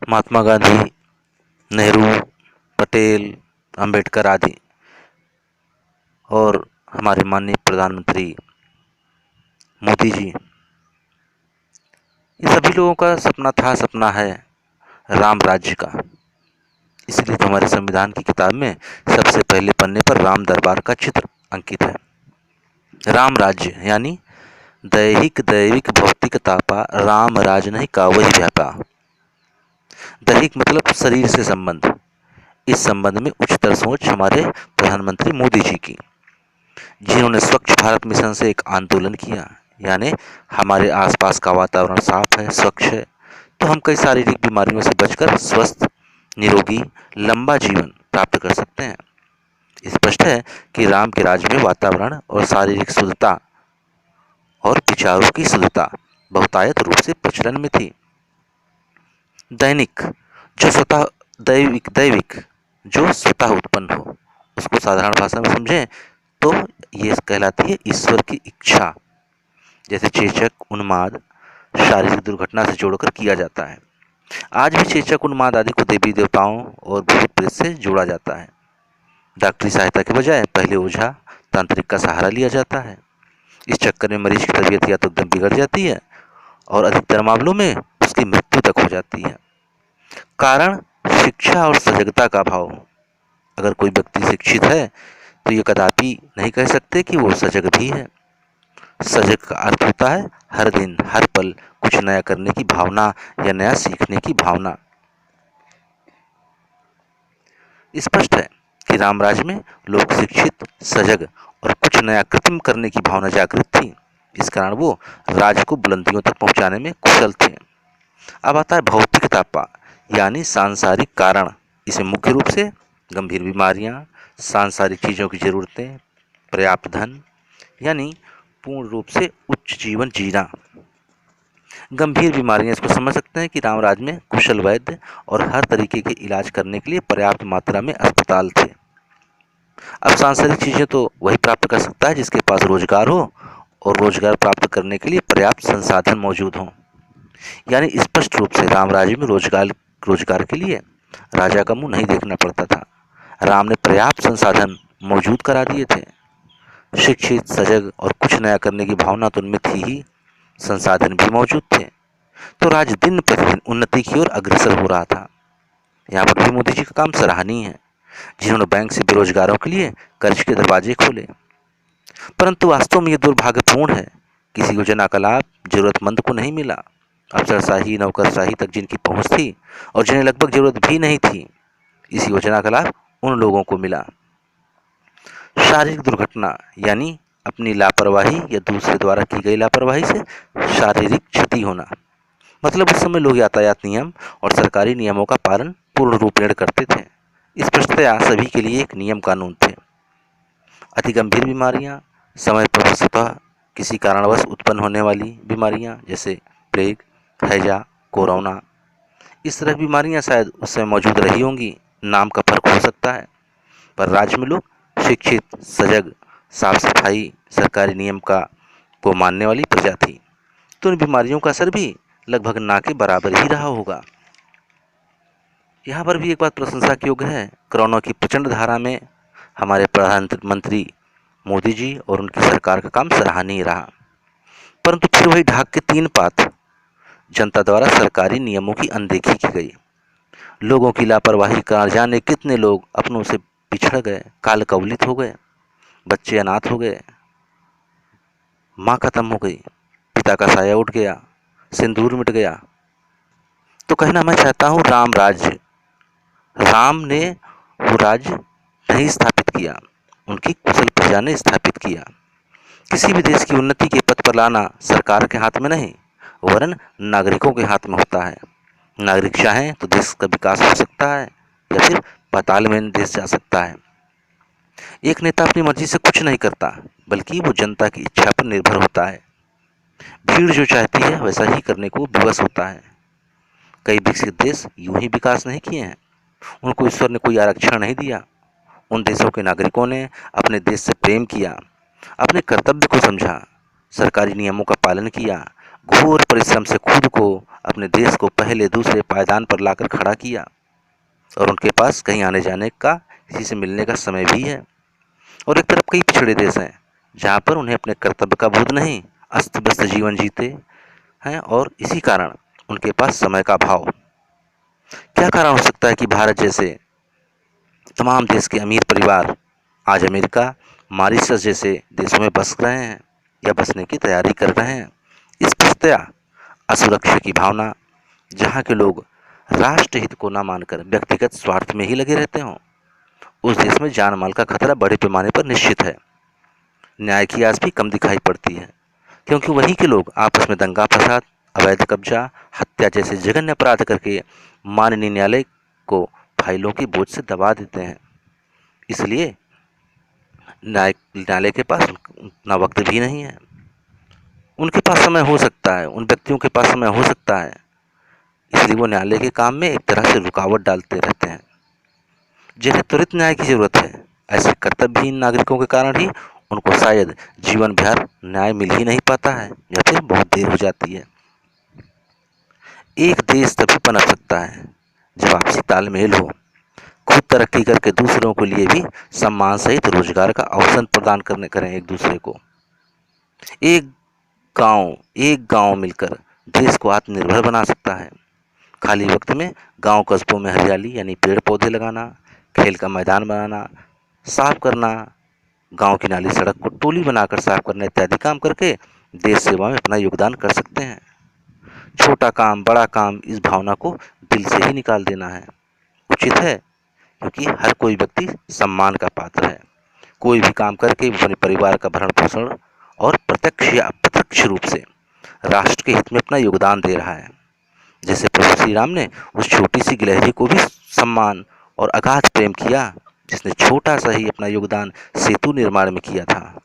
महात्मा गांधी, नेहरू, पटेल, अंबेडकर आदि और हमारे माननीय प्रधानमंत्री मोदी जी, इन सभी लोगों का सपना है राम राज्य का। इसलिए तो हमारे संविधान की किताब में सबसे पहले पन्ने पर राम दरबार का चित्र अंकित है। राम राज्य यानी दैहिक दैविक भौतिक तापा राम राज नहीं कावहि व्यापा। दैहिक मतलब शरीर से संबंध। इस संबंध में उच्चतर सोच हमारे प्रधानमंत्री मोदी जी की, जिन्होंने स्वच्छ भारत मिशन से एक आंदोलन किया, यानी हमारे आसपास का वातावरण साफ है, स्वच्छ है, तो हम कई शारीरिक बीमारियों से बचकर स्वस्थ, निरोगी, लंबा जीवन प्राप्त कर सकते हैं। स्पष्ट है कि राम के राज्य में वातावरण और शारीरिक शुद्धता और विचारों की शुद्धता बहुतायत रूप से प्रचलन में थी। दैनिक जो स्वतः दैविक जो स्वतः उत्पन्न हो, उसको साधारण भाषा में समझें तो ये कहलाती है ईश्वर की इच्छा। जैसे चेचक, उन्माद शारीरिक दुर्घटना से जोड़कर किया जाता है। आज भी चेचक, उन्माद आदि को देवी देवताओं और भूत प्रेत से जोड़ा जाता है। डॉक्टरी सहायता के बजाय पहले ओझा तांत्रिक का सहारा लिया जाता है। इस चक्कर में मरीज की तबीयत या तो एकदम बिगड़ जाती है और अधिकतर मामलों में उसकी मृत्यु तक हो जाती है। कारण शिक्षा और सजगता का अभाव। अगर कोई व्यक्ति शिक्षित है तो ये कदापि नहीं कह सकते कि वो सजग भी है। सजग का अर्थ होता है हर दिन हर पल कुछ नया करने की भावना या नया सीखने की भावना। स्पष्ट है कि रामराज में लोग शिक्षित, सजग और कुछ नया कृत्रिम करने की भावना जागृत थी। इस कारण वो राज्य को बुलंदियों तक पहुंचाने में कुशल थे। अब आता है भौतिक तापा यानी सांसारिक कारण। इसे मुख्य रूप से गंभीर बीमारियां, सांसारिक चीज़ों की ज़रूरतें, पर्याप्त धन यानी पूर्ण रूप से उच्च जीवन जीना। गंभीर बीमारियां इसको समझ सकते हैं कि रामराज में कुशल वैद्य और हर तरीके के इलाज करने के लिए पर्याप्त मात्रा में अस्पताल थे। अब सांसारिक चीज़ें तो वही प्राप्त कर सकता है जिसके पास रोजगार हो और रोजगार प्राप्त करने के लिए पर्याप्त संसाधन मौजूद हों। यानी स्पष्ट रूप से राम राज्य में रोजगार के लिए राजा का मुंह नहीं देखना पड़ता था। राम ने पर्याप्त संसाधन मौजूद करा दिए थे। शिक्षित, सजग और कुछ नया करने की भावना तो उनमें थी ही, संसाधन भी मौजूद थे, तो राज्य दिन प्रतिदिन उन्नति की ओर अग्रसर हो रहा था। यहाँ पर भी मोदी जी का काम सराहनीय है, जिन्होंने बैंक से बेरोजगारों के लिए कर्ज के दरवाजे खोले। परंतु वास्तव में ये दुर्भाग्यपूर्ण है, किसी योजना का लाभ जरूरतमंद को नहीं मिला। अफसरशाही, नौकरशाही तक जिनकी पहुंच थी और जिन्हें लगभग जरूरत भी नहीं थी, इस योजना का लाभ उन लोगों को मिला। शारीरिक दुर्घटना यानी अपनी लापरवाही या दूसरे द्वारा की गई लापरवाही से शारीरिक क्षति होना। मतलब उस समय लोग यातायात नियम और सरकारी नियमों का पालन पूर्ण रूपेण करते थे। स्पष्टतया सभी के लिए एक नियम कानून थे। अति गंभीर बीमारियां, समय पर वस्तुतः किसी कारणवश उत्पन्न होने वाली बीमारियां जैसे प्लेग, हैजा, कोरोना, इस तरह की बीमारियां शायद उस समय मौजूद रही होंगी, नाम का फर्क हो सकता है। पर राज्य में लोग शिक्षित, सजग, साफ सफाई, सरकारी नियम का को मानने वाली प्रजा थी, तो इन बीमारियों का असर भी लगभग ना के बराबर ही रहा होगा। यहाँ पर भी एक बात प्रशंसा की योग्य है, कोरोना की प्रचंड धारा में हमारे प्रधानमंत्री मोदी जी और उनकी सरकार का काम सराहनीय रहा। परंतु फिर वही ढाक के तीन पात, जनता द्वारा सरकारी नियमों की अनदेखी की गई। लोगों की लापरवाही का जाने कितने लोग अपनों से पिछड़ गए, काल कवलित हो गए, बच्चे अनाथ हो गए, माँ खत्म हो गई, पिता का साया उठ गया, सिंदूर मिट गया। तो कहना मैं चाहता हूँ राम ने वो राज्य नहीं स्थापित किया, उनकी कुशल प्रजा ने स्थापित किया। किसी भी देश की उन्नति के पथ पर लाना सरकार के हाथ में नहीं, वरन नागरिकों के हाथ में होता है। नागरिक चाहें तो देश का विकास हो सकता है या फिर पाताल में देश जा सकता है। एक नेता अपनी मर्जी से कुछ नहीं करता, बल्कि वो जनता की इच्छा पर निर्भर होता है। भीड़ जो चाहती है वैसा ही करने को विवश होता है। कई विकसित देश यूं ही विकास नहीं किए हैं, उनको ईश्वर ने कोई आरक्षण नहीं दिया। उन देशों के नागरिकों ने अपने देश से प्रेम किया, अपने कर्तव्य को समझा, सरकारी नियमों का पालन किया, घोर परिश्रम से खुद को, अपने देश को पहले दूसरे पायदान पर लाकर खड़ा किया, और उनके पास कहीं आने जाने का, किसी से मिलने का समय भी है। और एक तरफ कई पिछड़े देश हैं जहाँ पर उन्हें अपने कर्तव्य का बोध नहीं, अस्त व्यस्त जीवन जीते हैं, और इसी कारण उनके पास समय का अभाव। क्या कारण हो सकता है कि भारत जैसे तमाम देश के अमीर परिवार आज अमेरिका, मॉरिशस जैसे देशों में बस रहे हैं या बसने की तैयारी कर रहे हैं? इस पुस्तया असुरक्षा की भावना, जहाँ के लोग राष्ट्र हित को न मानकर व्यक्तिगत स्वार्थ में ही लगे रहते हों, उस देश में जान माल का खतरा बड़े पैमाने पर निश्चित है। न्याय की आस भी कम दिखाई पड़ती है, क्योंकि वहीं के लोग आपस में दंगा फसाद, अवैध कब्जा, हत्या जैसे जघन्य अपराध करके माननीय न्यायालय को फाइलों के बोझ से दबा देते हैं। इसलिए न्यायालय के पास उतना वक्त भी नहीं है। उनके पास समय हो सकता है, उन व्यक्तियों के पास समय हो सकता है, इसलिए वो न्यायालय के काम में एक तरह से रुकावट डालते रहते हैं। जिन्हें त्वरित न्याय की जरूरत है, ऐसे कर्तव्यहीन नागरिकों के कारण ही उनको शायद जीवन भर न्याय मिल ही नहीं पाता है, या फिर बहुत देर हो जाती है। एक देश तभी पनप सकता है जब आपसी तालमेल हो, खुद तरक्की करके दूसरों के लिए भी सम्मान सहित रोजगार का अवसर प्रदान करें एक दूसरे को। एक गांव मिलकर देश को आत्मनिर्भर बना सकता है। खाली वक्त में गांव कस्बों में हरियाली यानी पेड़ पौधे लगाना, खेल का मैदान बनाना, साफ करना, गांव की नाली सड़क को टोली बनाकर साफ करना इत्यादि काम करके देश सेवा में अपना योगदान कर सकते हैं। छोटा काम बड़ा काम, इस भावना को दिल से ही निकाल देना है, उचित है, क्योंकि हर कोई व्यक्ति सम्मान का पात्र है। कोई भी काम करके अपने परिवार का भरण पोषण और प्रत्यक्ष या अप्रत्यक्ष रूप से राष्ट्र के हित में अपना योगदान दे रहा है। जैसे प्रभु श्री राम ने उस छोटी सी गिलहरी को भी सम्मान और अगाध प्रेम किया, जिसने छोटा सा ही अपना योगदान सेतु निर्माण में किया था।